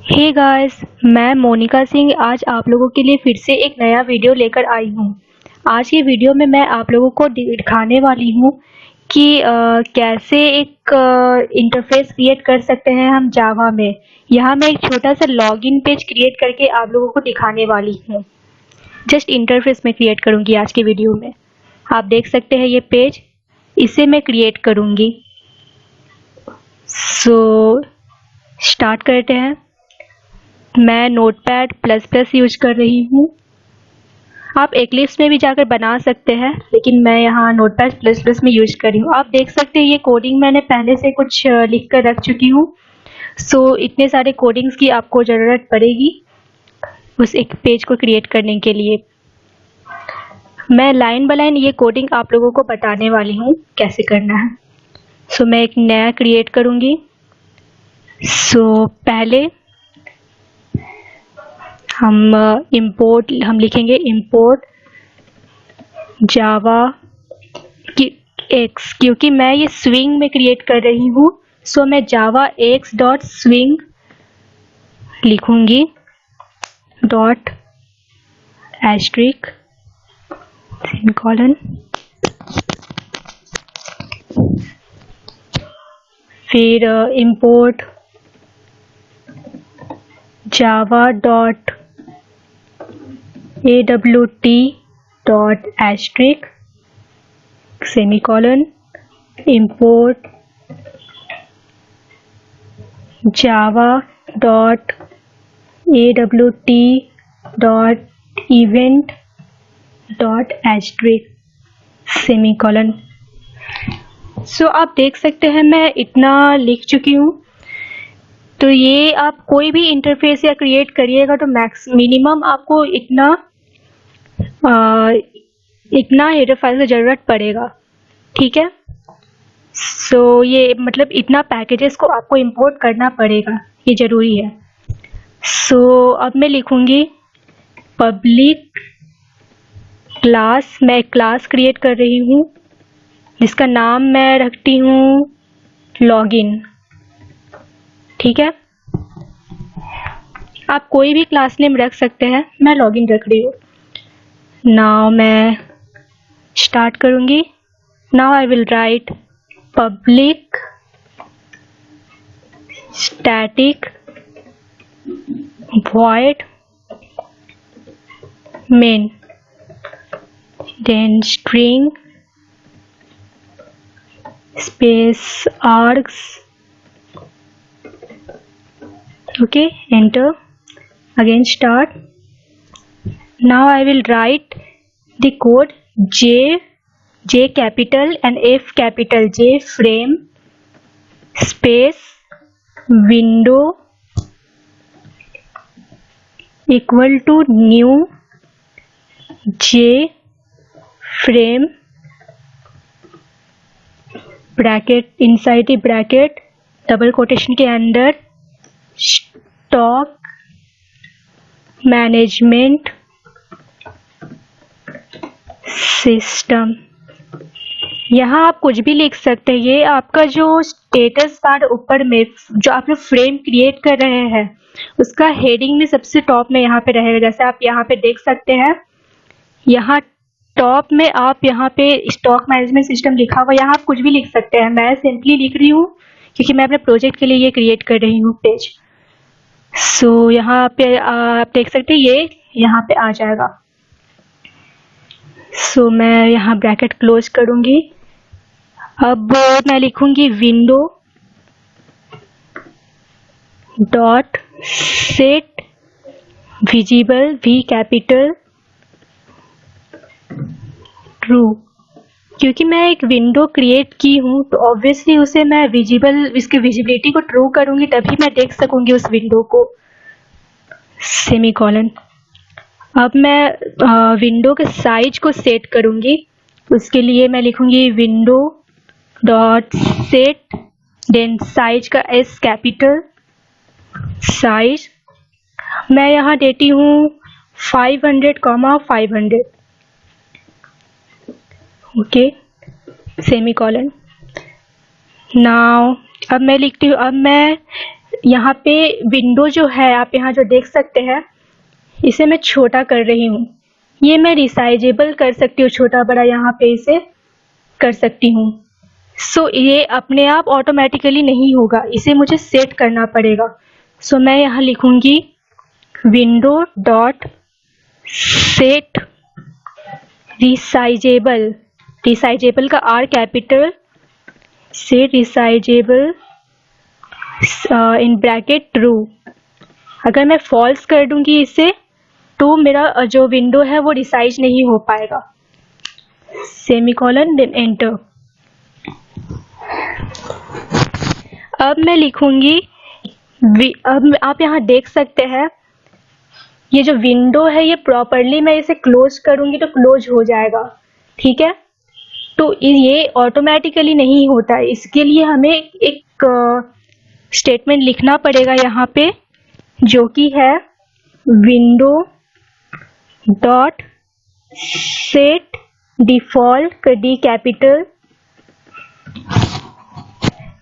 Hey guys, मैं मोनिका सिंह आज आप लोगों के लिए फिर से एक नया वीडियो लेकर आई हूँ। आज की वीडियो में मैं आप लोगों को दिखाने वाली हूँ कि कैसे एक इंटरफेस क्रिएट कर सकते हैं हम जावा में। यहाँ मैं एक छोटा सा लॉगिन पेज क्रिएट करके आप लोगों को दिखाने वाली हूँ। जस्ट इंटरफेस में क्रिएट करूँगी आज की वीडियो में। आप देख सकते हैं ये पेज, इसे मैं क्रिएट करूँगी। सो स्टार्ट करते हैं। मैं नोटपैड प्लस प्लस यूज कर रही हूँ। आप एक्लिप्स में भी जाकर बना सकते हैं, लेकिन मैं यहाँ नोटपैड प्लस प्लस में यूज कर रही हूँ। आप देख सकते हैं ये कोडिंग मैंने पहले से कुछ लिख कर रख चुकी हूँ। सो इतने सारे कोडिंग्स की आपको ज़रूरत पड़ेगी उस एक पेज को क्रिएट करने के लिए। मैं लाइन बाय लाइन ये कोडिंग आप लोगों को बताने वाली हूँ कैसे करना है। सो मैं एक नया क्रिएट करूँगी। सो पहले हम लिखेंगे import जावा एक्स, क्योंकि मैं ये स्विंग में क्रिएट कर रही हूँ। सो मैं जावा एक्स डॉट स्विंग लिखूंगी डॉट एस्ट्रिक सेमीकोलन, फिर import Java dot awt dot asterisk semicolon, import Java dot awt dot event dot asterisk semicolon. So आप देख सकते हैं मैं इतना लिख चुकी हूँ। तो ये आप कोई भी इंटरफेस या क्रिएट करिएगा तो मिनिमम आपको इतना हेडर फाइल की ज़रूरत पड़ेगा, ठीक है। सो ये मतलब इतना पैकेजेस को आपको इंपोर्ट करना पड़ेगा, ये ज़रूरी है। सो अब मैं लिखूंगी पब्लिक क्लास। मैं एक क्लास क्रिएट कर रही हूँ जिसका नाम मैं रखती हूँ लॉगिन, ठीक है। आप कोई भी क्लास नेम रख सकते हैं, मैं लॉगिन रख रही हूँ। नाउ मैं स्टार्ट करूँगी। Now I will write public static void main, then string space args. Okay, enter. Again start. Now I will write the code J capital and F capital, J frame space window equal to new J frame bracket, inside the bracket double quotation के अंदर stock management system. यहाँ आप कुछ भी लिख सकते हैं। ये आपका जो स्टेटस बार ऊपर में जो आप लोग फ्रेम क्रिएट कर रहे हैं उसका हेडिंग में सबसे टॉप में यहाँ पे रहेगा। जैसे आप यहाँ पे देख सकते हैं, यहाँ टॉप में आप यहाँ पे स्टॉक मैनेजमेंट सिस्टम लिखा हुआ, यहाँ आप कुछ भी लिख सकते हैं। मैं सिंपली लिख रही हूँ क्योंकि मैं अपने प्रोजेक्ट के लिए ये क्रिएट कर रही हूँ पेज। सो यहाँ पे आप देख सकते हैं ये यहाँ पे आ जाएगा। सो मैं यहाँ ब्रैकेट क्लोज करूँगी। अब मैं लिखूँगी window dot set visible, V capital true, क्योंकि मैं एक विंडो क्रिएट की हूँ तो ऑब्वियसली उसे मैं इसकी विजिबिलिटी को ट्रू करूँगी तभी मैं देख सकूँगी उस विंडो को। सेमीकोलन। अब मैं विंडो के साइज को सेट करूँगी। उसके लिए मैं लिखूँगी window dot set, then size का एस कैपिटल, साइज मैं यहाँ देती हूँ 500,500, ओके, सेमीकोलन। नाउ अब मैं लिखती हूँ, अब मैं यहाँ पे विंडो जो है आप यहाँ जो देख सकते हैं, इसे मैं छोटा कर रही हूँ। ये मैं रिसाइजेबल कर सकती हूँ, छोटा बड़ा यहाँ पे इसे कर सकती हूँ। सो ये अपने आप ऑटोमेटिकली नहीं होगा, इसे मुझे सेट करना पड़ेगा। सो मैं यहाँ लिखूंगी window dot set resizable, resizable का R capital, set resizable in bracket true. अगर मैं फॉल्स कर दूंगी इसे तो मेरा जो विंडो है वो रिसाइज नहीं हो पाएगा। Semicolon then enter. अब मैं लिखूंगी, अब आप यहाँ देख सकते हैं ये जो विंडो है ये प्रॉपरली मैं इसे क्लोज करूंगी तो क्लोज हो जाएगा, ठीक है। तो ये ऑटोमेटिकली नहीं होता है, इसके लिए हमें एक स्टेटमेंट लिखना पड़ेगा यहाँ पे, जो कि है window dot set default D capital,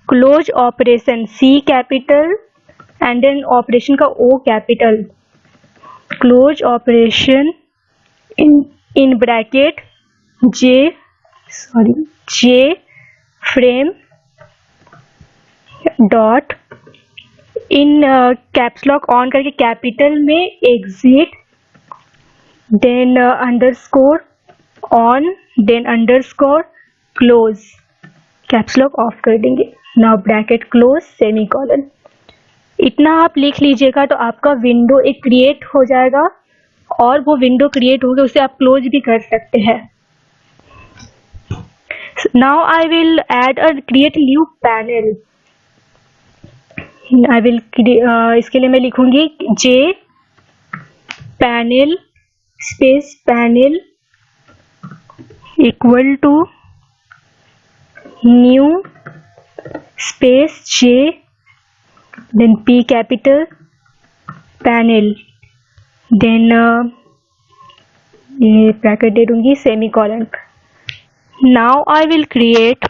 close operation C capital and then operation का O capital, close operation in bracket J frame dot in caps lock on करके कैपिटल में exit, then underscore on, then underscore close, caps lock off कर देंगे। Now bracket close semicolon. इतना आप लिख लीजिएगा तो आपका विंडो एक क्रिएट हो जाएगा, और वो विंडो क्रिएट हो गया उसे आप क्लोज भी कर सकते हैं। Now I will add a create new panel. I will इसके लिए मैं लिखूंगी J panel space panel equal to new space J then P capital panel, then ये ब्रैकेट दे दूंगी semicolon. Now I will create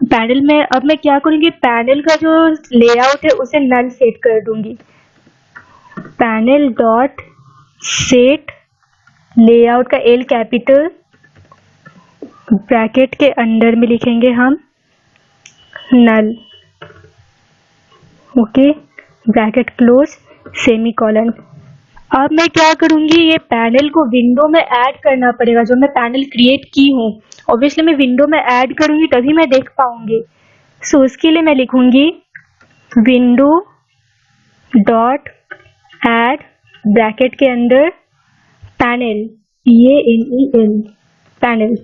panel में, अब मैं क्या करूंगी, पैनल का जो लेआउट है उसे नल सेट कर दूंगी। पैनल डॉट सेट लेआउट का एल कैपिटल, ब्रैकेट के अंदर में लिखेंगे हम नल, ओके, ब्रैकेट क्लोज सेमीकोलन। अब मैं क्या करूंगी, ये पैनल को विंडो में ऐड करना पड़ेगा, जो मैं पैनल क्रिएट की हूँ। ऑब्वियसली मैं विंडो में ऐड करूंगी तभी मैं देख पाऊंगी। सो उसके लिए मैं लिखूंगी विंडो डॉट ऐड ब्रैकेट के अंदर पैनल PANEL पैनल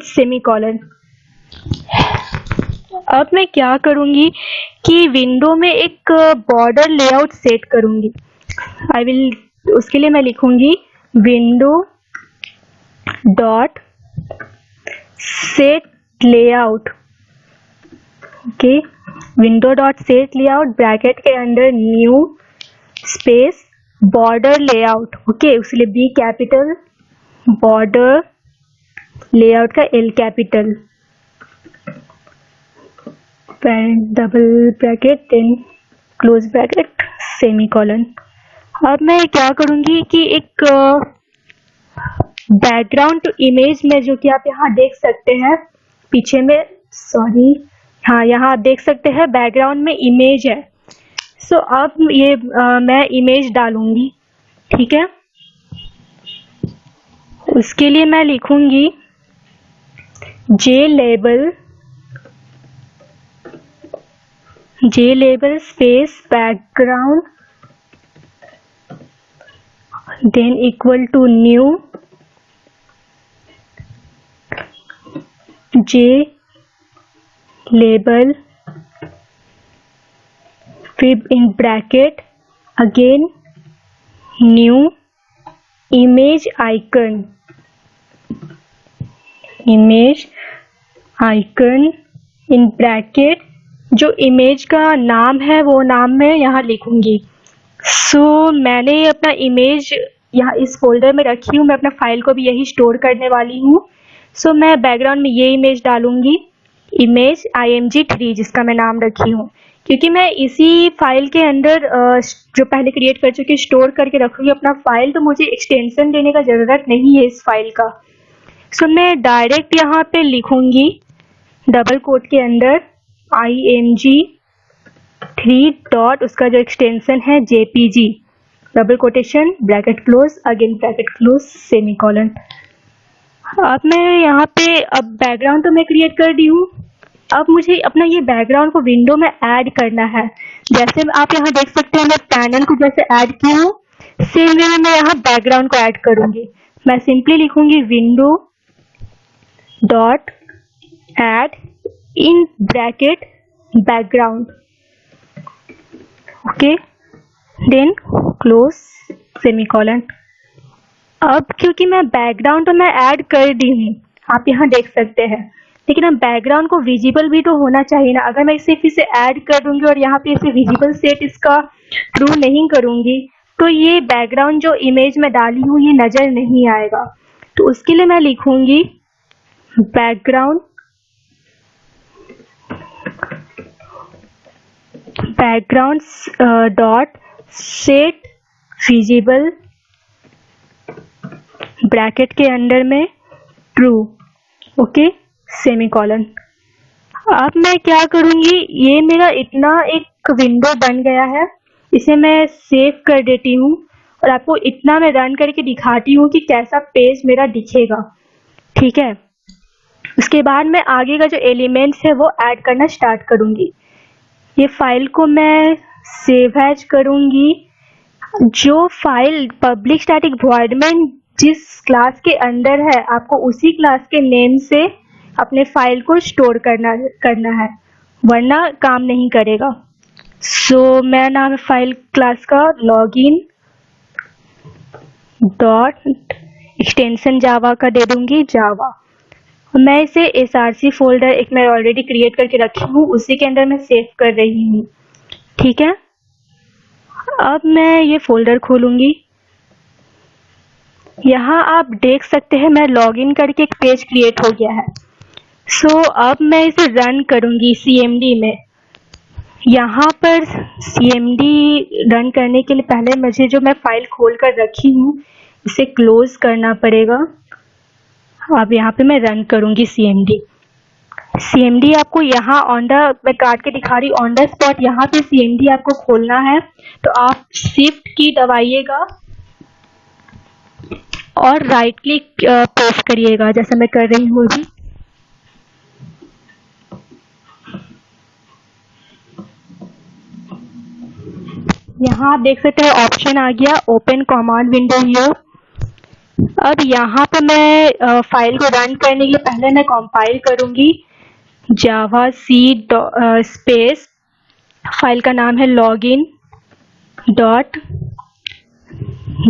सेमीकोलन। अब मैं क्या करूंगी कि विंडो में एक बॉर्डर लेआउट सेट करूंगी। आई विल, उसके लिए मैं लिखूंगी window dot set layout, okay, window dot set layout bracket के अंदर new space border layout, okay, उसके लिए बी कैपिटल, बॉर्डर लेआउट का L capital, double bracket then close bracket semicolon. अब मैं क्या करूंगी कि एक बैकग्राउंड टू इमेज में, जो कि आप यहाँ देख सकते हैं पीछे में, सॉरी, हाँ यहाँ आप देख सकते हैं बैकग्राउंड में इमेज है। सो अब ये मैं इमेज डालूंगी, ठीक है। उसके लिए मैं लिखूंगी J label space background then equal to new J label फिर in bracket again new image icon in bracket, जो इमेज का नाम है वो नाम मैं यहाँ लिखूंगी। सो मैंने अपना इमेज यहाँ इस फोल्डर में रखी हूँ, मैं अपना फाइल को भी यही स्टोर करने वाली हूँ। सो मैं बैकग्राउंड में ये इमेज डालूंगी, इमेज img3, जिसका मैं नाम रखी हूँ क्योंकि मैं इसी फाइल के अंदर जो पहले क्रिएट कर चुकी स्टोर करके रखूंगी अपना फाइल, तो मुझे एक्सटेंशन देने का ज़रूरत नहीं है इस फाइल का। सो मैं डायरेक्ट यहाँ पे लिखूंगी डबल कोट के अंदर img3 डॉट उसका जो एक्सटेंशन है jpg, double quotation bracket close again bracket close semicolon. अब मैं यहाँ पे अब बैकग्राउंड तो मैं क्रिएट कर दी हूँ। अब मुझे अपना ये बैकग्राउंड को विंडो में ऐड करना है। जैसे आप यहाँ देख सकते हैं मैं पैनल को जैसे ऐड किया हूँ, सेम वे में मैं यहाँ बैकग्राउंड को ऐड करूंगी। मैं सिंपली लिखूंगी window dot add in bracket background, okay, then close semicolon. अब क्योंकि मैं बैकग्राउंड तो मैं ऐड कर दी हूँ, आप यहाँ देख सकते हैं, लेकिन अब बैकग्राउंड को विजिबल भी तो होना चाहिए ना। अगर मैं सिर्फ इसे ऐड कर दूंगी और यहाँ पे इसे विजिबल सेट इसका ट्रू नहीं करूंगी, तो ये बैकग्राउंड जो इमेज में डाली हूँ ये नजर नहीं आएगा। तो उसके लिए मैं लिखूंगी background dot set visible bracket के अंदर में ट्रू, ओके, सेमीकोलन। अब मैं क्या करूंगी, ये मेरा इतना एक विंडो बन गया है, इसे मैं सेव कर देती हूँ और आपको इतना मैं रन करके दिखाती हूँ कि कैसा पेज मेरा दिखेगा, ठीक है। उसके बाद मैं आगे का जो एलिमेंट्स है वो ऐड करना स्टार्ट करूंगी। ये फाइल को मैं सेव एज करूंगी। जो फाइल पब्लिक स्टैटिक वॉइड में जिस क्लास के अंदर है, आपको उसी क्लास के नेम से अपने फाइल को स्टोर करना है, वरना काम नहीं करेगा। सो मैं नाम फाइल क्लास का लॉगिन डॉट एक्सटेंशन जावा का दे दूंगी, जावा। मैं इसे src फोल्डर एक मैं ऑलरेडी क्रिएट करके रखी हूँ, उसी के अंदर मैं सेव कर रही हूँ, ठीक है। अब मैं ये फोल्डर खोलूंगी। यहाँ आप देख सकते हैं मैं लॉगिन करके एक पेज क्रिएट हो गया है। सो अब मैं इसे रन करूंगी cmd में। यहाँ पर cmd रन करने के लिए पहले मुझे जो मैं फाइल खोल कर रखी हूँ इसे क्लोज करना पड़ेगा। अब यहाँ पे मैं रन करूंगी cmd आपको यहाँ ऑन द, मैं काट के दिखा रही ऑन द स्पॉट, यहाँ पे cmd आपको खोलना है तो आप शिफ्ट की दबाइएगा और राइट क्लिक प्रेस करिएगा जैसा मैं कर रही हूँ अभी। यहाँ आप देख सकते हैं ऑप्शन आ गया ओपन कमांड विंडो हियर। अब यहाँ पे मैं फाइल को रन करने के लिए पहले मैं कंपाइल करूंगी जावा सी स्पेस, फाइल का नाम है लॉगिन डॉट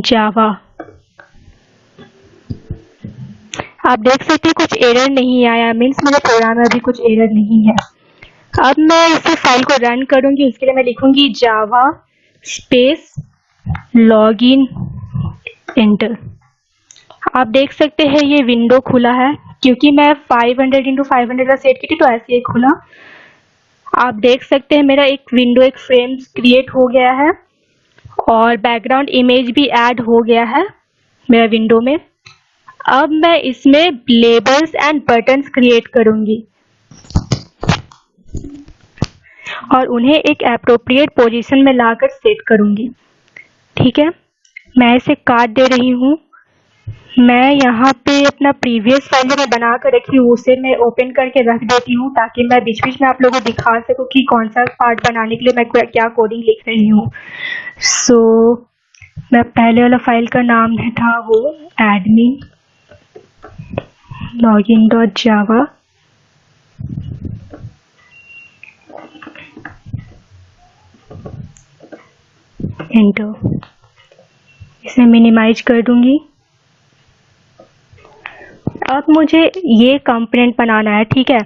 जावा। आप देख सकते हैं कुछ एरर नहीं आया, मीन्स मेरे प्रोग्राम में अभी कुछ एरर नहीं है। अब मैं इस फाइल को रन करूंगी, उसके लिए मैं लिखूंगी जावा स्पेस लॉगिन एंटर। आप देख सकते हैं ये विंडो खुला है, क्योंकि मैं 500 × 500 का सेट की थी तो ऐसे ही खुला। आप देख सकते हैं मेरा एक विंडो एक फ्रेम क्रिएट हो गया है और बैकग्राउंड इमेज भी ऐड हो गया है मेरा विंडो में। अब मैं इसमें लेबल्स एंड बटन्स क्रिएट करूंगी और उन्हें एक एप्रोप्रिएट पोजीशन में लाकर सेट करूंगी, ठीक है। मैं इसे काट दे रही हूँ। मैं यहाँ पे अपना प्रीवियस फाइल जो मैं बना कर रखी हूँ उसे मैं ओपन करके रख देती हूँ ताकि मैं बीच बीच में आप लोगों को दिखा सकूँ कि कौन सा पार्ट बनाने के लिए मैं क्या कोडिंग लिख रही हूँ। सो मैं पहले वाला फाइल का नाम था वो एडमिन लॉगिन डॉट जावा। एंटर, इसे मिनिमाइज कर दूंगी। अब मुझे ये कंपोनेंट बनाना है, ठीक है।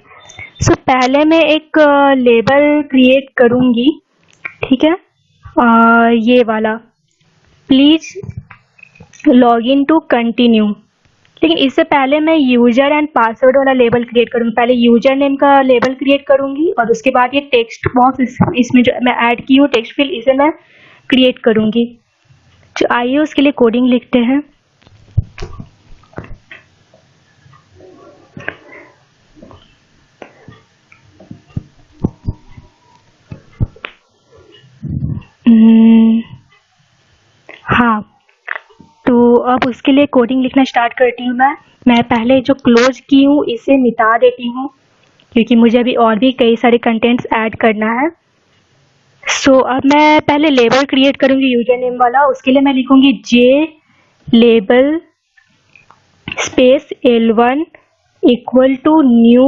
सो पहले मैं एक लेबल क्रिएट करूंगी, ठीक है। ये वाला प्लीज लॉगिन टू कंटिन्यू, लेकिन इससे पहले मैं यूजर एंड पासवर्ड वाला लेबल क्रिएट करूँगी। पहले यूजर नेम का लेबल क्रिएट करूँगी और उसके बाद ये टेक्स्ट बॉक्स इसमें जो मैं ऐड की हूँ टेक्स्ट फील्ड, इसे मैं क्रिएट करूँगी। तो आइए उसके लिए कोडिंग लिखते हैं। हाँ, तो अब उसके लिए कोडिंग लिखना स्टार्ट करती हूँ। मैं पहले जो क्लोज की हूँ इसे मिटा देती हूँ क्योंकि मुझे अभी और भी कई सारे कंटेंट्स ऐड करना है। सो अब मैं पहले लेबल क्रिएट करूँगी यूजर नेम वाला। उसके लिए मैं लिखूँगी J label space L1 equal to new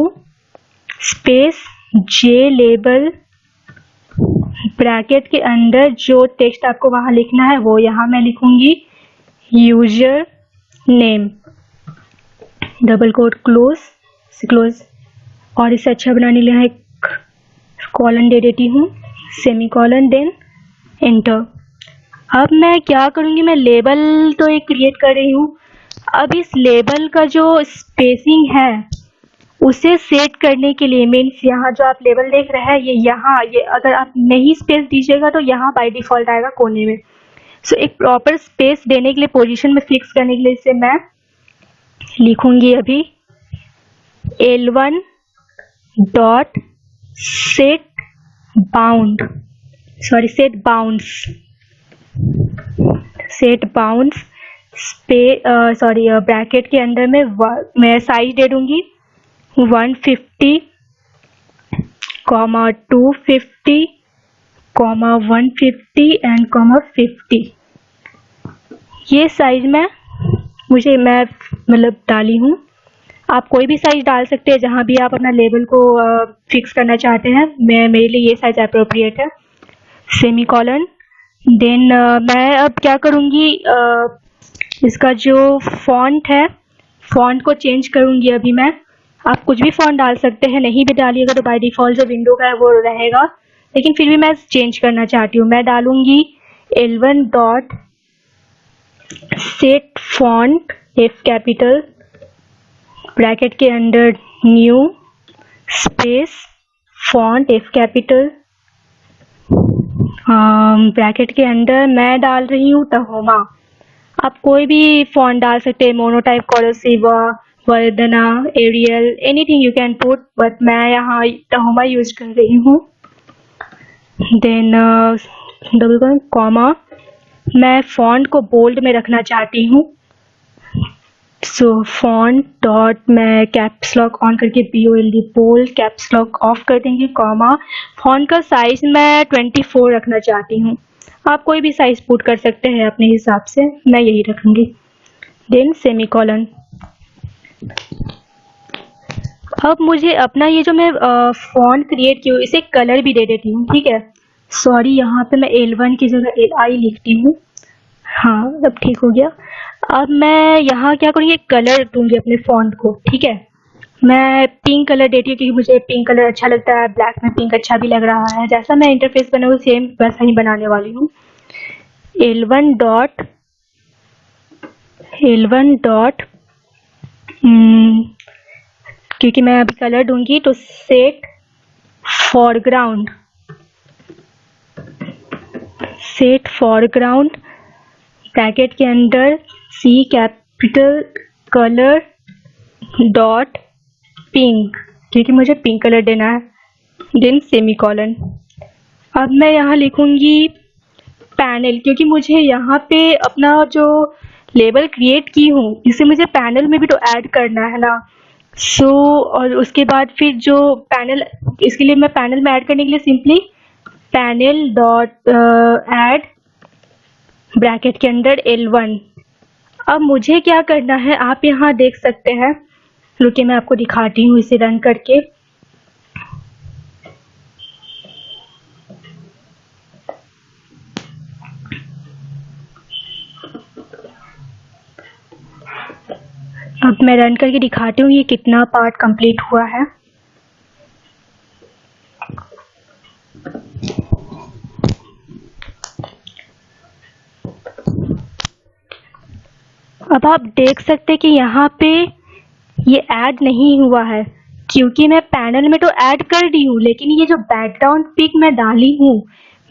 space J label, bracket के अंदर जो टेक्स्ट आपको वहाँ लिखना है वो यहाँ मैं लिखूँगी user name, double quote close, और इसे अच्छा बनाने के लिए एक कॉलन दे देती हूँ, सेमी कॉलन, देन एंटर। अब मैं क्या करूँगी, मैं लेबल तो एक क्रिएट कर रही हूँ। अब इस लेबल का जो स्पेसिंग है उसे सेट करने के लिए, मीन्स यहाँ जो आप लेबल देख रहे हैं ये अगर आप नहीं स्पेस दीजिएगा तो यहाँ बाय डिफॉल्ट आएगा कोने में। सो एक प्रॉपर स्पेस देने के लिए, पोजीशन में फिक्स करने के लिए इसे मैं लिखूंगी अभी L1 dot set bounds bracket के अंदर में मैं साइज दे दूंगी 150, 250, 150 एंड 50। ये साइज मैं मतलब डाली हूँ। आप कोई भी साइज डाल सकते हैं जहाँ भी आप अपना लेबल को फिक्स करना चाहते हैं। मेरे लिए ये साइज अप्रोप्रिएट है, सेमी कॉलन। देन मैं अब क्या करूँगी, इसका जो फॉन्ट है, फॉन्ट को चेंज करूँगी अभी मैं। आप कुछ भी फॉन्ट डाल सकते हैं, नहीं भी डालिएगा तो बाय डिफॉल्ट जो विंडो का है वो रहेगा, लेकिन फिर भी मैं चेंज करना चाहती हूँ। मैं डालूंगी L1 dot set font F capital, bracket के अंदर new space font F capital, bracket के अंदर मैं डाल रही हूँ टहोमा। आप कोई भी फॉन्ट डाल सकते हैं, Monotype, Corsiva, Verdana, Arial, anything you can put, but मैं यहाँ टहोमा यूज कर रही हूँ। देन डबल कोलन कॉमा, मैं फॉन्ट को बोल्ड में रखना चाहती हूँ। सो फॉन्ट डॉट, मैं कैप्स लॉक ऑन करके BOLD bold, caps lock off कर देंगे, कॉमा। फॉन्ट का साइज मैं 24 रखना चाहती हूँ। आप कोई भी साइज पुट कर सकते हैं अपने हिसाब से, मैं यही रखूंगी। Then semicolon. अब मुझे अपना ये जो मैं फॉन्ट क्रिएट की हूँ इसे कलर भी दे देती हूँ, ठीक है। सॉरी, यहाँ पे मैं L1 की जगह LI लिखती हूँ। हाँ, अब ठीक हो गया। अब मैं यहाँ क्या करूँगी, कलर दूंगी अपने फॉन्ट को, ठीक है। मैं पिंक कलर देती हूँ क्योंकि मुझे पिंक कलर अच्छा लगता है, ब्लैक में पिंक अच्छा भी लग रहा है। जैसा मैं इंटरफेस बनाऊँ सेम वैसा ही बनाने वाली हूँ। L1 डॉट क्योंकि मैं अभी कलर दूंगी तो सेट फॉरग्राउंड, ब्रैकेट के अंदर C capital colour dot pink, क्योंकि मुझे पिंक कलर देना है। Then semicolon. अब मैं यहाँ लिखूंगी पैनल, क्योंकि मुझे यहाँ पे अपना जो लेबल क्रिएट की हूँ इसे मुझे पैनल में भी तो ऐड करना है ना। सो और उसके बाद फिर जो पैनल, इसके लिए मैं पैनल में ऐड करने के लिए simply panel dot add, bracket के अंदर L1। अब मुझे क्या करना है आप यहाँ देख सकते हैं, रुकिए मैं आपको दिखाती हूँ इसे रन करके। अब मैं रन करके दिखाती हूँ ये कितना पार्ट कंप्लीट हुआ है। अब आप देख सकते हैं कि यहाँ पे ये ऐड नहीं हुआ है, क्योंकि मैं पैनल में तो ऐड कर दी हूँ, लेकिन ये जो बैकग्राउंड पिक मैं डाली हूँ,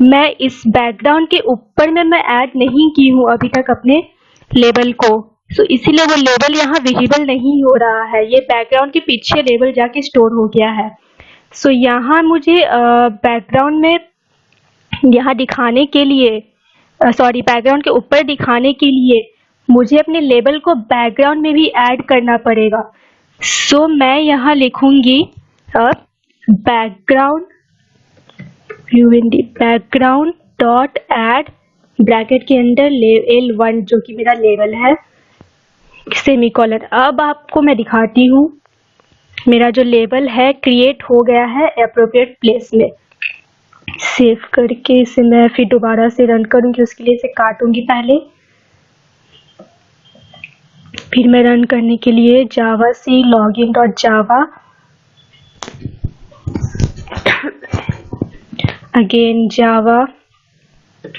मैं इस बैकग्राउंड के ऊपर में मैं ऐड नहीं की हूँ अभी तक अपने लेबल को। सो इसीलिए वो लेबल यहाँ विजिबल नहीं हो रहा है, ये बैकग्राउंड के पीछे लेबल जाके स्टोर हो गया है। सो यहाँ मुझे बैकग्राउंड में यहाँ दिखाने के लिए बैकग्राउंड के ऊपर दिखाने के लिए मुझे अपने लेबल को बैकग्राउंड में भी ऐड करना पड़ेगा। सो मैं यहाँ लिखूंगी अब background background dot add bracket के अंदर L1 जो कि मेरा लेबल है, सेमीकोलन। अब आपको मैं दिखाती हूँ, मेरा जो लेबल है क्रिएट हो गया है एप्रोप्रिएट प्लेस में। सेव करके इसे मैं फिर दोबारा से रन करूंगी, उसके लिए इसे काटूंगी पहले, फिर मैं रन करने के लिए Java c login dot Java again Java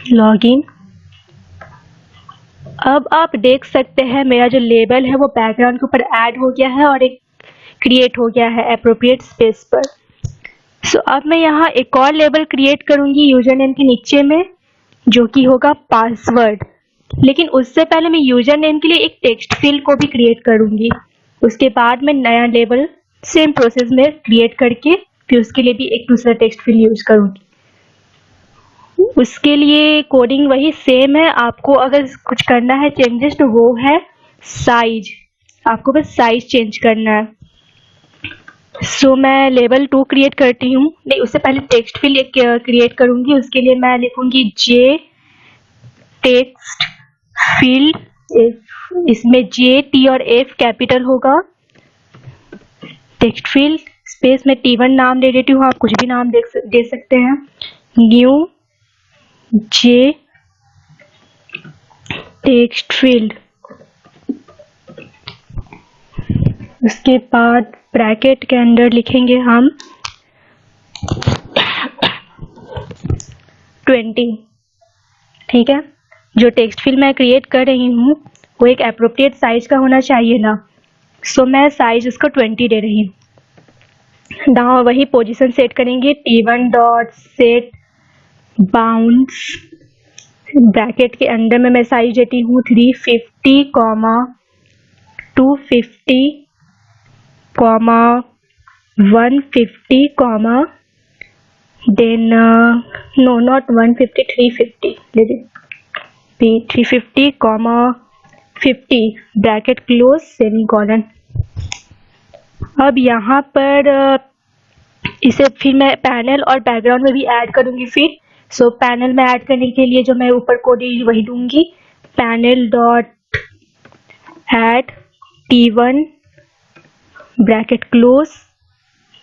login. अब आप देख सकते हैं मेरा जो लेबल है वो बैकग्राउंड के ऊपर ऐड हो गया है और एक क्रिएट हो गया है एप्रोप्रिएट स्पेस पर। सो अब मैं यहाँ एक और लेबल क्रिएट करूंगी यूजर नेम के नीचे में, जो कि होगा पासवर्ड। लेकिन उससे पहले मैं यूजर नेम के लिए एक टेक्स्ट फील्ड को भी क्रिएट करूंगी। उसके बाद मैं नया लेबल सेम प्रोसेस में क्रिएट करके फिर उसके लिए भी एक दूसरा टेक्स्ट फील्ड यूज करूंगी। उसके लिए कोडिंग वही सेम है, आपको अगर कुछ करना है चेंजेस तो वो है साइज, आपको बस साइज चेंज करना है। सो मैं लेबल 2 क्रिएट करती हूँ, नहीं उससे पहले टेक्स्ट फील्ड एक क्रिएट करूंगी। उसके लिए मैं लिखूंगी जे टेक्स्ट फील्ड, इसमें जे टी और एफ कैपिटल होगा, टेक्स्ट फील्ड स्पेस में T1 नाम दे देती हूँ, आप कुछ भी नाम दे सकते हैं, न्यू जे टेक्स्ट फील्ड। उसके बाद ब्रैकेट के अंदर लिखेंगे हम 20। ठीक है, जो टेक्स्ट फील्ड मैं क्रिएट कर रही हूँ वो एक एप्रोप्रिएट साइज का होना चाहिए ना। सो मैं साइज उसको 20 दे रही हूँ। दाव वही पोजीशन सेट करेंगे, T1 dot set bounds, bracket के अंदर में मैं साइज देती हूँ 350 comma 250 comma 150 comma then no not 150 350 लेकिन 350 कॉमा 50 ब्रैकेट क्लोज सेमीकोलन। अब यहाँ पर इसे फिर मैं पैनल और बैकग्राउंड में भी ऐड करूंगी फिर। सो पैनल में ऐड करने के लिए जो मैं ऊपर कोड वही दूंगी, panel dot add T1 bracket close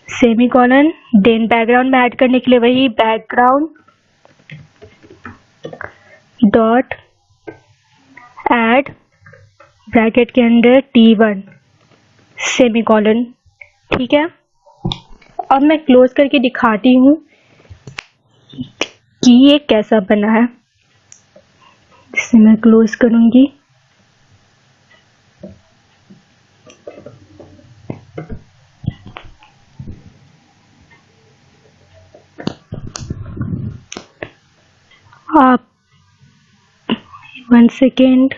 semicolon, then background में ऐड करने के लिए वही बैकग्राउंड डॉट ऐड ब्रैकेट के अंदर T1 सेमीकोलन। ठीक है, अब मैं क्लोज करके दिखाती हूँ कि ये कैसा बना है। इसे मैं क्लोज करूंगी। आप 1 second,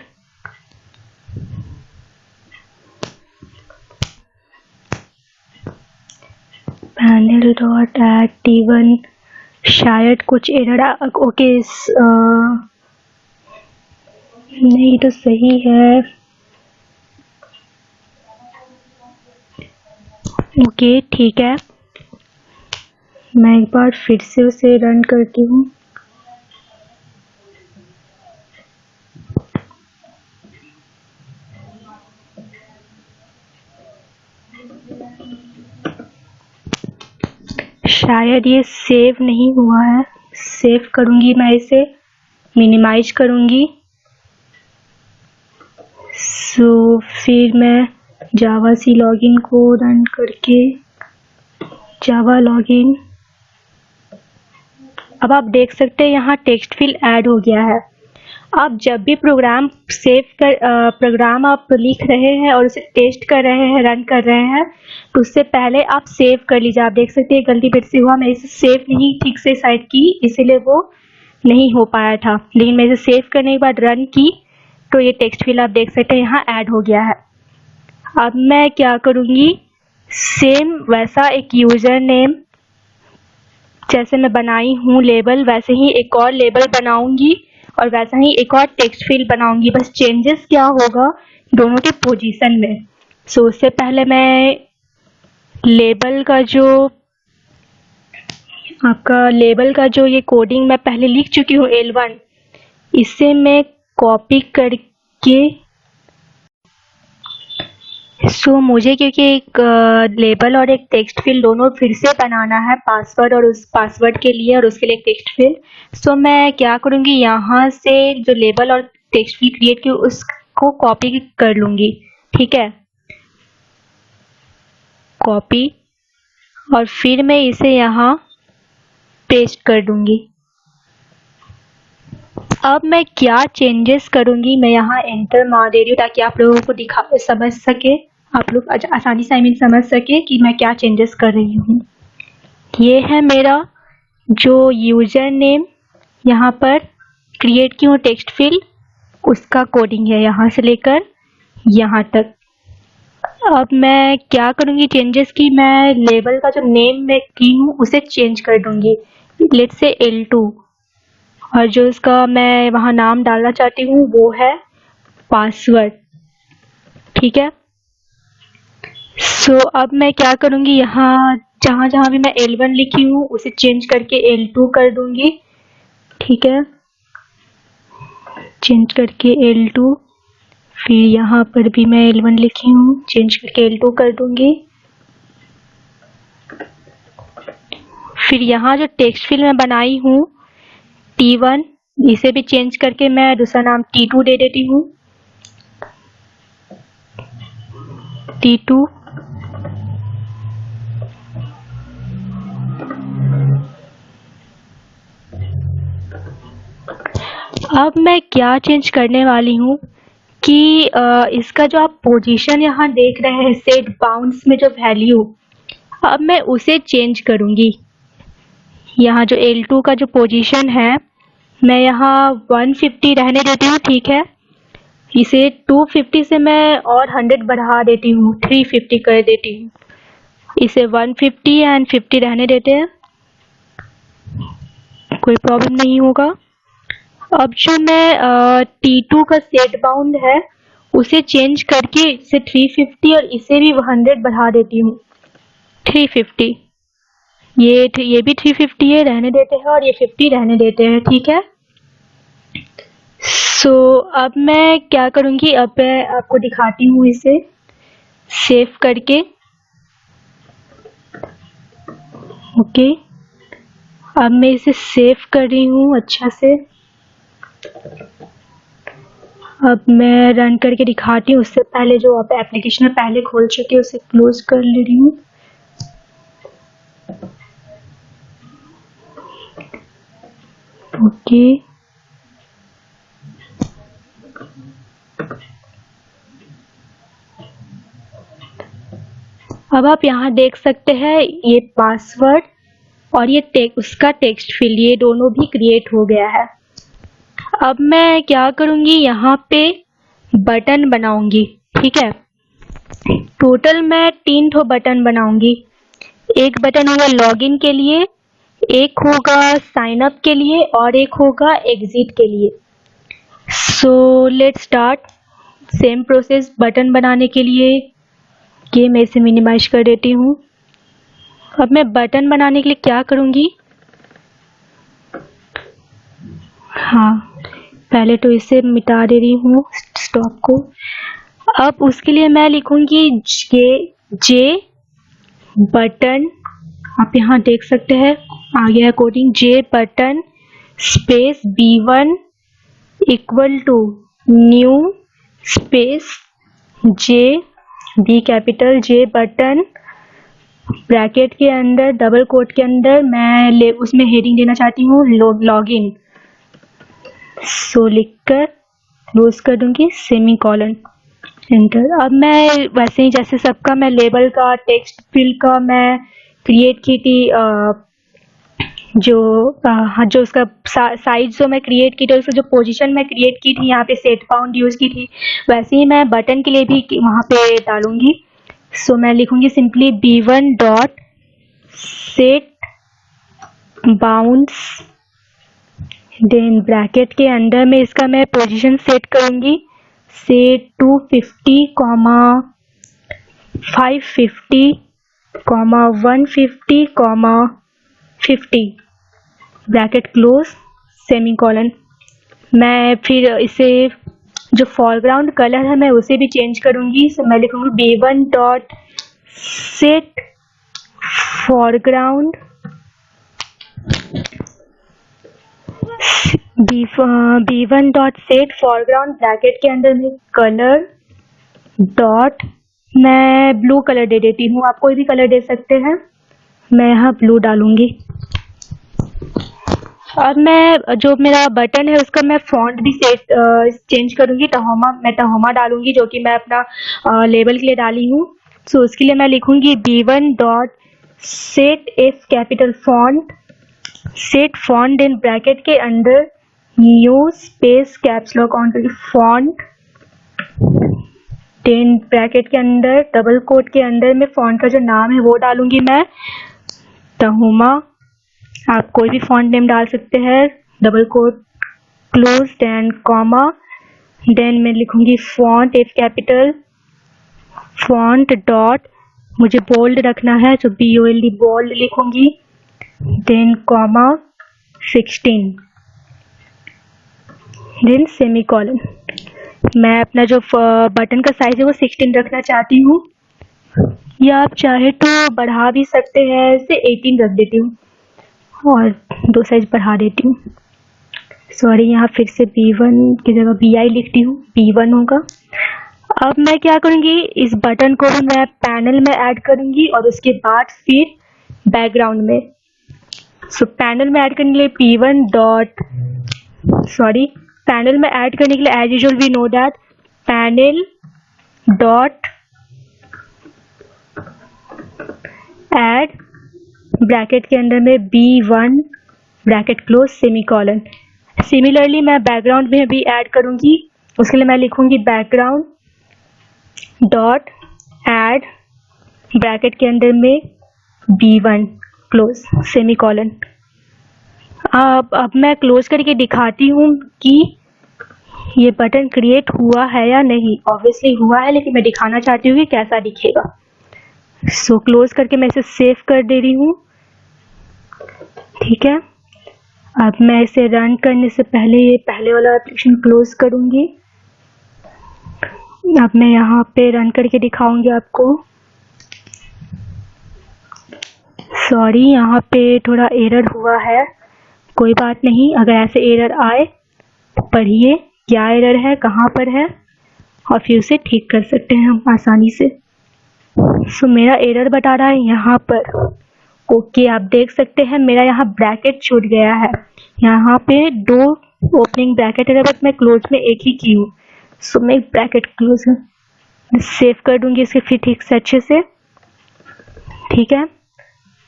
panel dot add T1, शायद कुछ एरर ओके नहीं तो सही है। ओके ठीक है, मैं एक बार फिर से उसे रन करती हूँ। शायद ये सेव नहीं हुआ है, सेव करूंगी मैं, इसे मिनिमाइज करूंगी। सो फिर मैं जावा सी लॉगिन को रन करके जावा लॉगिन, अब आप देख सकते हैं यहाँ टेक्स्ट फील्ड ऐड हो गया है। आप जब भी प्रोग्राम आप लिख रहे हैं और उसे टेस्ट कर रहे हैं, रन कर रहे हैं, तो उससे पहले आप सेव कर लीजिए। आप देख सकते हैं गलती मेरे से हुआ, मैं इसे सेव नहीं ठीक से साइड की, इसीलिए वो नहीं हो पाया था। लेकिन मैं इसे सेव करने के बाद रन की तो ये टेक्स्ट फील्ड आप देख सकते हैं यहाँ ऐड हो गया है। अब मैं क्या करूँगी, सेम वैसा एक यूजर नेम जैसे मैं बनाई हूँ लेबल, वैसे ही एक और लेबल बनाऊंगी और वैसा ही एक और टेक्स्ट फील्ड बनाऊंगी। बस चेंजेस क्या होगा दोनों के पोजीशन में। सो उससे पहले मैं लेबल का जो ये कोडिंग मैं पहले लिख चुकी हूँ L1, इससे मैं कॉपी करके मुझे क्योंकि एक लेबल और एक टेक्स्ट फील्ड दोनों फिर से बनाना है, पासवर्ड और उस पासवर्ड के लिए और उसके लिए एक टेक्स्ट फील्ड। मैं क्या करूँगी, यहाँ से जो लेबल और टेक्स्ट फील्ड क्रिएट की उसको कॉपी कर लूँगी। ठीक है, कॉपी, और फिर मैं इसे यहाँ पेस्ट कर दूँगी। अब मैं क्या चेंजेस करूँगी, मैं यहाँ एंटर मार दे रही हूँ ताकि आप लोगों को समझ सके, आप लोग आसानी से समझ सके कि मैं क्या चेंजेस कर रही हूँ। ये है मेरा जो यूजर नेम यहाँ पर क्रिएट की हूँ टेक्स्ट फील्ड, उसका कोडिंग है यहाँ से लेकर यहाँ तक। अब मैं क्या करूँगी चेंजेस की, मैं लेबल का जो नेम मैं की हूँ उसे चेंज कर दूँगी, लेट्स से L2, और जो इसका मैं वहाँ नाम डालना चाहती हूँ वो है पासवर्ड। ठीक है, अब मैं क्या करूँगी, यहाँ जहाँ भी मैं L1 लिखी हूँ उसे चेंज करके L2 कर दूँगी। ठीक है, चेंज करके L2, फिर यहाँ पर भी मैं L1 लिखी हूँ, चेंज करके L2 कर दूँगी। फिर यहाँ जो टेक्स्ट फील्ड मैं बनाई हूँ T1, इसे भी चेंज करके मैं दूसरा नाम T2 दे देती हूँ, T2। अब मैं क्या चेंज करने वाली हूँ कि इसका जो आप पोजीशन यहाँ देख रहे हैं सेट बाउंड्स में जो वैल्यू, अब मैं उसे चेंज करूँगी। यहाँ जो L2 का जो पोजीशन है मैं यहाँ 150 रहने देती हूँ। ठीक है, इसे 250 से मैं और 100 बढ़ा देती हूँ, 350 कर देती हूँ। इसे 150 एंड 50 रहने देते हैं, कोई प्रॉब्लम नहीं होगा। अब जो मैं T2 का सेट बाउंड है उसे चेंज करके इसे 350 और इसे भी 100 बढ़ा देती हूँ, 350। ये भी 350 है, रहने देते हैं, और ये 50 रहने देते हैं। ठीक है, अब मैं क्या करूँगी, अब मैं आपको दिखाती हूँ इसे सेव करके। ओके, अब मैं इसे सेव कर रही हूँ अच्छा से। अब मैं रन करके दिखाती हूँ, उससे पहले जो आप एप्लीकेशन में पहले खोल चुके उसे क्लोज कर ले रही हूँ। ओके, अब आप यहाँ देख सकते हैं ये पासवर्ड और ये उसका टेक्स्ट फील्ड, ये दोनों भी क्रिएट हो गया है। अब मैं क्या करूँगी, यहाँ पे बटन बनाऊंगी। ठीक है, टोटल मैं 3 ठो बटन बनाऊंगी। एक बटन होगा लॉगिन के लिए, एक होगा साइन अप के लिए, और एक होगा एग्जिट के लिए। Let's start. Same process button बनाने के लिए, ये मैं इसे मिनिमाइज कर देती हूँ। अब मैं बटन बनाने के लिए क्या करूँगी, हाँ पहले तो इसे मिटा दे रही हूँ स्टॉप को। अब उसके लिए मैं लिखूंगी जे बटन, आप यहाँ देख सकते हैं आ गया है coding, J button space B1 equal to new space J, B capital J button, bracket के अंदर डबल कोट के अंदर मैं उसमें हेडिंग देना चाहती हूँ लॉगिन। सो लिखकर क्लोज कर दूंगी, सेमी कॉलन, एंटर। अब मैं वैसे ही जैसे सबका मैं लेबल का, टेक्स्ट फील्ड का मैं क्रिएट की थी, जो उसका साइज जो मैं क्रिएट की थी, उसका जो पोजीशन मैं क्रिएट की थी, यहाँ पे सेट फाउंड यूज की थी, वैसे ही मैं बटन के लिए भी वहाँ पे डालूंगी। सो मैं लिखूंगी simply b1 dot set bounds, then bracket के अंदर में इसका मैं पोजीशन सेट करूंगी, से 250, 550, 150, 50, ब्रैकेट क्लोज, सेमीकोलन। मैं फिर इसे जो फॉरग्राउंड कलर है मैं उसे भी चेंज करूंगी। सो मैं लिखूंगी b1 dot set foreground, b1 dot set foreground, bracket के अंदर में कलर डॉट, मैं ब्लू कलर दे देती हूँ, आप कोई भी कलर दे सकते हैं, मैं यहाँ ब्लू डालूंगी। अब मैं जो मेरा बटन है उसका मैं फॉन्ट भी चेंज करूंगी, मैं टहोमा डालूंगी, जो कि मैं अपना लेबल के लिए डाली हूँ। सो उसके लिए मैं लिखूंगी b1 dot set F capital font, set font in bracket के अंदर new space caps lock on font, then bracket के अंदर डबल कोट के अंदर में फॉन्ट का जो नाम है वो डालूंगी मैं, टहोमा। आप कोई भी फॉन्ट नेम डाल सकते हैं, double quote close, then comma, then मैं लिखूंगी font F capital font dot, मुझे बोल्ड रखना है तो BOLD बोल्ड लिखूंगी, देन कॉमा 16, देन सेमीकोलन। मैं अपना जो बटन का साइज है वो 16 रखना चाहती हूँ, या आप चाहे तो बढ़ा भी सकते हैं, इसे 18 रख देती हूँ और 2 साइज बढ़ा देती हूँ। सॉरी, यहाँ फिर से b1 की जगह bi लिखती हूँ, b1 होगा। अब मैं क्या करूँगी, इस बटन को भी मैं पैनल में ऐड करूँगी और उसके बाद फिर बैकग्राउंड में। सो पैनल में ऐड करने के लिए p1 डॉट, सॉरी, पैनल में ऐड करने के लिए as usual we know that panel dot add, bracket के अंदर में b1 bracket close, semicolon. Similarly मैं बैकग्राउंड में भी ऐड करूंगी, उसके लिए मैं लिखूंगी बैकग्राउंड डॉट ऐड, ब्रैकेट के अंदर में b1 क्लोज, सेमीकोलन। अब मैं क्लोज करके दिखाती हूँ कि ये बटन क्रिएट हुआ है या नहीं। ऑब्वियसली हुआ है, लेकिन मैं दिखाना चाहती हूँ कि कैसा दिखेगा। सो क्लोज करके मैं इसे सेव कर दे रही हूँ, ठीक है। अब मैं इसे रन करने से पहले ये पहले वाला एप्लीकेशन क्लोज करूंगी। अब मैं यहाँ पे रन करके दिखाऊंगी आपको। सॉरी, यहाँ पे थोड़ा एरर हुआ है, कोई बात नहीं। अगर ऐसे एरर आए तो पढ़िए क्या एरर है, कहाँ पर है, और फिर उसे ठीक कर सकते हैं हम आसानी से। सो मेरा एरर बता रहा है यहाँ पर। ओके, आप देख सकते हैं मेरा यहाँ ब्रैकेट छूट गया है। यहाँ पे 2 ओपनिंग ब्रैकेट है, बट मैं क्लोज में एक ही की हूँ। सो मैं ब्रैकेट क्लोज सेव कर दूंगी इसके फिर ठीक से अच्छे से, ठीक है।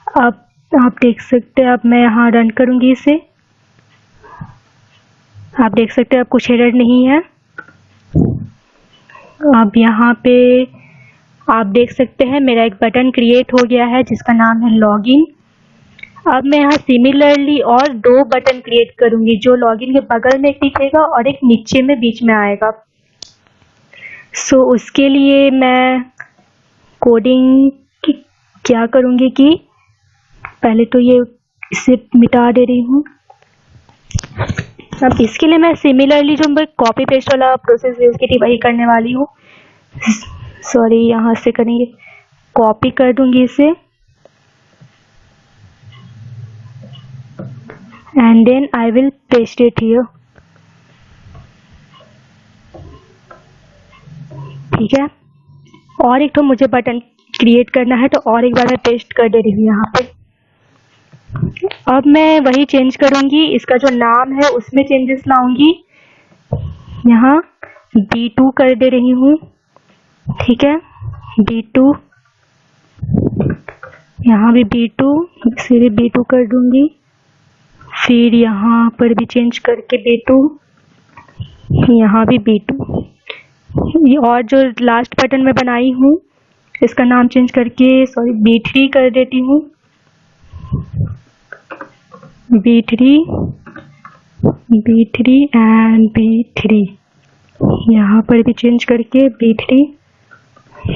अब आप देख सकते हैं, अब मैं यहाँ रन करूंगी इसे, आप देख सकते हैं अब कुछ एरर नहीं है। अब यहाँ पे आप देख सकते हैं मेरा एक बटन क्रिएट हो गया है जिसका नाम है लॉगिन। अब मैं यहाँ सिमिलरली और 2 बटन क्रिएट करूंगी, जो लॉगिन के बगल में एक दिखेगा और एक नीचे में बीच में आएगा। सो उसके लिए मैं कोडिंग क्या करूंगी कि पहले तो ये इसे मिटा दे रही हूँ। अब इसके लिए मैं सिमिलरली जो मैं कॉपी पेस्ट वाला प्रोसेस यूज की थी वही करने वाली हूँ। सॉरी, यहाँ से करेंगे, कॉपी कर दूंगी इसे and then I will paste it here, ठीक है। और एक तो मुझे बटन क्रिएट करना है, तो और एक बार मैं पेस्ट कर दे रही हूँ यहाँ पे। अब मैं वही चेंज करूंगी, इसका जो नाम है उसमें चेंजेस लाऊंगी। यहाँ B2 कर दे रही हूँ, ठीक है, B2, यहाँ भी B2, इसे भी B2 कर दूंगी, फिर यहाँ पर भी चेंज करके B2, यहाँ भी B2। और जो लास्ट बटन में बनाई हूँ इसका नाम चेंज करके B3 कर देती हूँ, B3 एंड B3, यहाँ पर भी चेंज करके B3,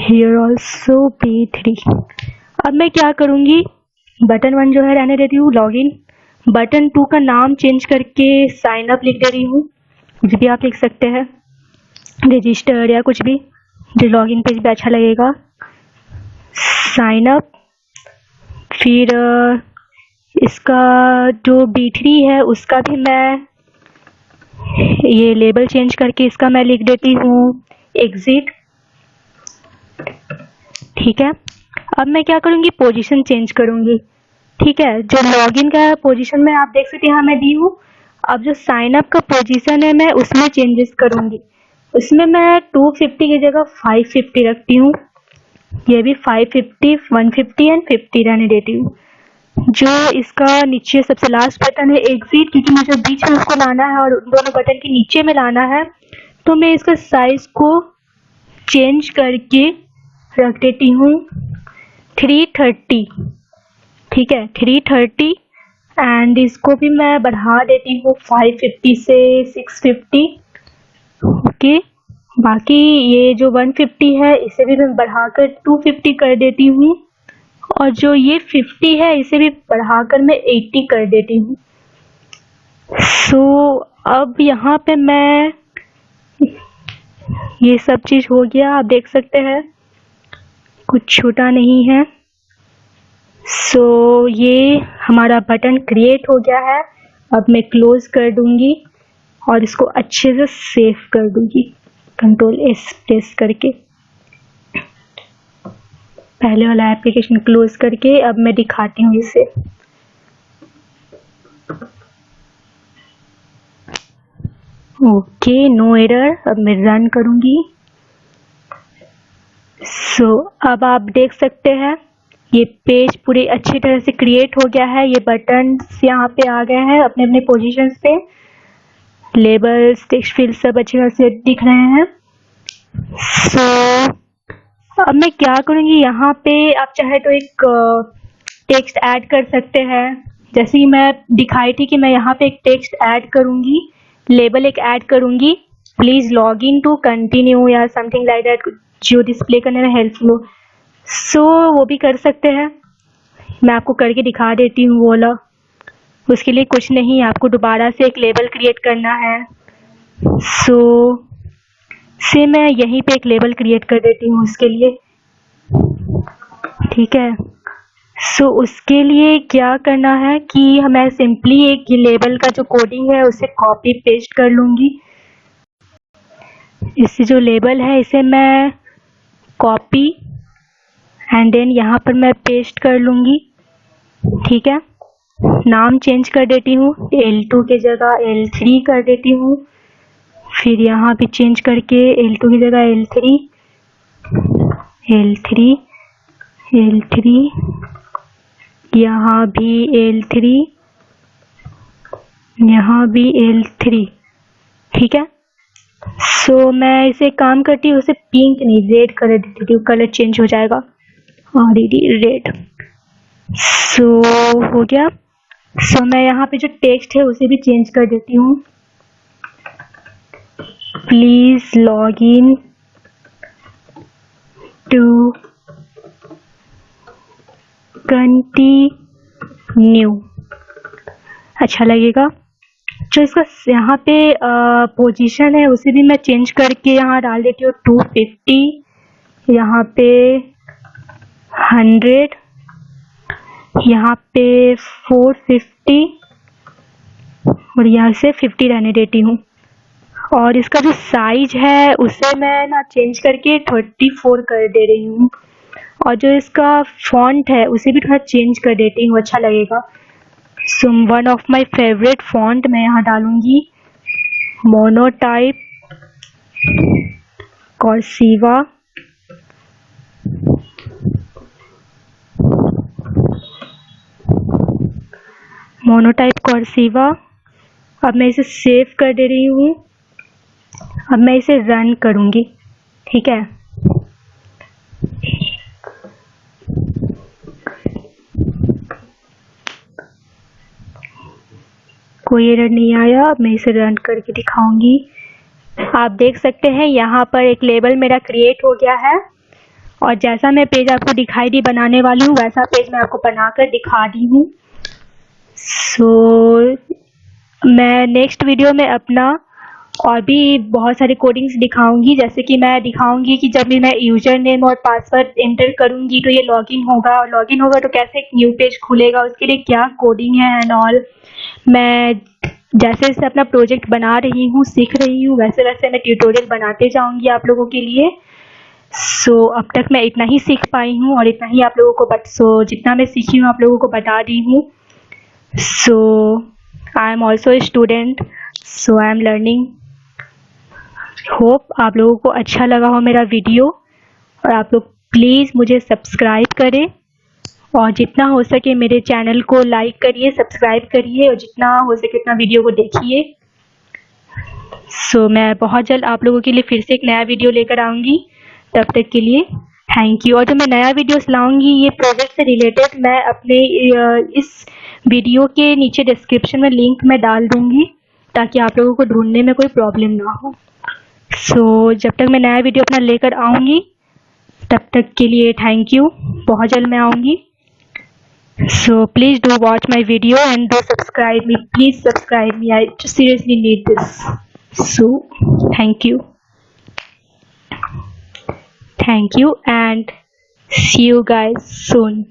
हियर ऑल्सो B3। अब मैं क्या करूँगी, बटन 1 जो है रहने देती हूँ लॉगिन, बटन 2 का नाम चेंज करके साइन अप लिख दे रही हूँ, कुछ भी आप लिख सकते हैं, रजिस्टर्ड या कुछ भी जो लॉगिन पेज पे अच्छा लगेगा, साइन अप। फिर इसका जो B3 है उसका भी मैं ये लेबल चेंज करके इसका मैं लिख देती हूँ एग्जिट, ठीक है। अब मैं क्या करूँगी, पोजीशन चेंज करूँगी, ठीक है। जो लॉगिन का पोजीशन में आप देख सकते हैं यहाँ मैं दी हूँ, अब जो साइन अप का पोजीशन है मैं उसमें चेंजेस करूँगी, उसमें मैं 250 की जगह 550 रखती हूँ, ये भी 550, 150 एंड 50 रहने देती हूँ। जो इसका नीचे सबसे लास्ट बटन है एग्जिट, क्योंकि मुझे बीच में उसको लाना है और दोनों बटन के नीचे में लाना है, तो मैं इसका साइज को चेंज करके रख देती हूँ 330, ठीक है, 330, एंड इसको भी मैं बढ़ा देती हूँ 550 से 650, ओके। बाकी ये जो 150 है इसे भी मैं बढ़ाकर 250 कर देती हूँ, और जो ये 50 है इसे भी बढ़ाकर मैं 80 कर देती हूँ। सो अब यहाँ पे मैं ये सब चीज हो गया, आप देख सकते हैं कुछ छूटा नहीं है। सो ये हमारा बटन क्रिएट हो गया है। अब मैं क्लोज कर दूंगी और इसको अच्छे से सेव कर दूंगी, Ctrl+S प्रेस करके। पहले वाला एप्लीकेशन क्लोज करके अब मैं दिखाती हूँ इसे। Okay, no error. अब मैं रन करूंगी। सो अब आप देख सकते हैं ये पेज पूरी अच्छी तरह से क्रिएट हो गया है। ये बटन्स यहाँ पे आ गए हैं अपने अपने पोजीशंस पे, लेबल्स, टेक्स्ट फील्ड सब अच्छी तरह से दिख रहे हैं। सो अब मैं क्या करूँगी, यहाँ पे आप चाहे तो एक टेक्स्ट ऐड कर सकते हैं, जैसे कि मैं दिखाई थी कि मैं यहाँ पे एक टेक्स्ट ऐड करूँगी, लेबल एक ऐड करूँगी, please log in to continue या समथिंग लाइक दैट, जो डिस्प्ले करने में हेल्पफुल हो। सो वो भी कर सकते हैं, मैं आपको करके दिखा देती हूँ वो वाला। उसके लिए कुछ नहीं, आपको दोबारा से एक लेबल क्रिएट करना है। सो से मैं यहीं पे एक लेबल क्रिएट कर देती हूँ उसके लिए, ठीक है। सो उसके लिए क्या करना है कि मैं सिंपली एक लेबल का जो कोडिंग है उसे कॉपी पेस्ट कर लूँगी। इससे जो लेबल है इसे मैं कॉपी एंड देन यहाँ पर मैं पेस्ट कर लूँगी, ठीक है। नाम चेंज कर देती हूँ, L2 की जगह L3 कर देती हूँ, फिर यहाँ भी चेंज करके L2 की जगह L3, यहाँ भी L3, यहाँ भी L3, ठीक है। सो मैं इसे काम करती हूँ, उसे पिंक नहीं रेड कर देती हूँ, कलर चेंज हो जाएगा, रेड। सो हो गया। सो मैं यहाँ पे जो टेक्स्ट है उसे भी चेंज कर देती हूँ, please log in to continue, अच्छा लगेगा। जो इसका यहाँ पे पोजीशन है उसे भी मैं चेंज करके यहाँ डाल देती हूँ 250, यहाँ पे 100, यहाँ पे 450 और यहाँ से 50 रहने देती हूँ। और इसका जो साइज है उसे मैं ना चेंज करके 34 कर दे रही हूँ, और जो इसका फॉन्ट है उसे भी थोड़ा चेंज कर देती हूँ, अच्छा लगेगा। So one of my favourite font मैं यहाँ डालूंगी मोनोटाइप कर्सिवा। मोनोटाइप कर्सिवा। अब मैं इसे सेव कर दे रही हूँ। अब मैं इसे रन करूँगी, ठीक है। कोई एरर नहीं आया। अब मैं इसे रन करके दिखाऊंगी। आप देख सकते हैं यहाँ पर एक लेबल मेरा क्रिएट हो गया है और जैसा मैं पेज आपको दिखाई दी बनाने वाली हूँ वैसा पेज मैं आपको बनाकर दिखा दी हूँ। मैं नेक्स्ट वीडियो में अपना और भी बहुत सारी कोडिंग्स दिखाऊंगी, जैसे कि मैं दिखाऊंगी कि जब भी मैं यूजर नेम और पासवर्ड एंटर करूंगी तो ये लॉगिन होगा, और लॉगिन होगा तो कैसे एक न्यू पेज खुलेगा, उसके लिए क्या कोडिंग है एंड ऑल। मैं जैसे जैसे अपना प्रोजेक्ट बना रही हूँ, सीख रही हूँ, वैसे वैसे मैं ट्यूटोरियल बनाते जाऊंगी आप लोगों के लिए। अब तक मैं इतना ही सीख पाई हूँ और इतना ही आप लोगों को जितना मैं सीखी हूँ आप लोगों को बता दी हूँ। I am also a student, I am learning. Hope आप लोगों को अच्छा लगा हो मेरा वीडियो, और आप लोग प्लीज़ मुझे सब्सक्राइब करें और जितना हो सके मेरे चैनल को लाइक करिए, सब्सक्राइब करिए और जितना हो सके उतना वीडियो को देखिए। मैं बहुत जल्द आप लोगों के लिए फिर से एक नया वीडियो लेकर आऊँगी। तब तक के लिए थैंक यू। और जो मैं नया वीडियोस लाऊंगी ये प्रोजेक्ट से रिलेटेड, मैं अपने इस वीडियो के नीचे डिस्क्रिप्शन में लिंक मैं डाल दूँगी ताकि आप लोगों को ढूंढने में कोई प्रॉब्लम ना हो। जब तक मैं नया वीडियो अपना लेकर आऊँगी तब तक के लिए थैंक यू। बहुत जल्द मैं आऊँगी। Please do watch my video and do subscribe me. Please subscribe me. I seriously need this. Thank you. Thank you and see you guys soon.